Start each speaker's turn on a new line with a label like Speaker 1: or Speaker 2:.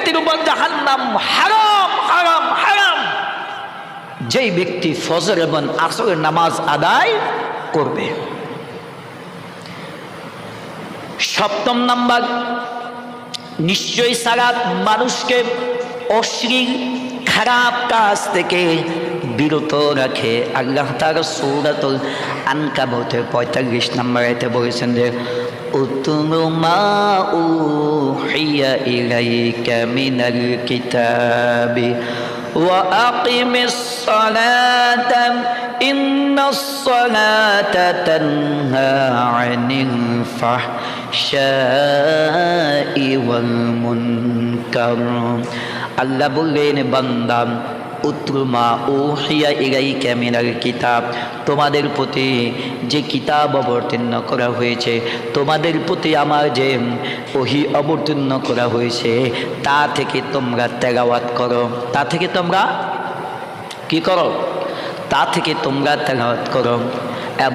Speaker 1: ব্যক্তির উপর জাহান্নাম হারাম হারাম হারাম, যেই ব্যক্তি ফজর এবং আসরের নামাজ আদায় করবে। 7 নাম্বার, নিশ্চয়ই সালাত মানুষকে অশ্লীল খারাপ কাজ থেকে বিরত রাখে। আল্লাহ তাআলা সূরাতুল আনকাবুতের 45 নম্বর আয়াতে বলেছেন যে উতলু মা উহিয়া ইলাইকা মিনাল কিতাবি ওয়া আকিমিস সালাতা ইন্নাস সালাতা তানহা আনিল ফাহশাই ওয়াল মুনকার। আল্লাহ বললেন, বান্দা উতলু মা উহিয়া ইলাইকা মিনাল কিতাব, তোমাদের প্রতি যে কিতাব অবতীর্ণ করা হয়েছে, তোমাদের প্রতি আমার যে ওহী অবতীর্ণ করা হয়েছে তা থেকে তোমরা তেলাওয়াত করো, তা থেকে তোমরা কি করো, তা থেকে তোমরা তেলাওয়াত করো।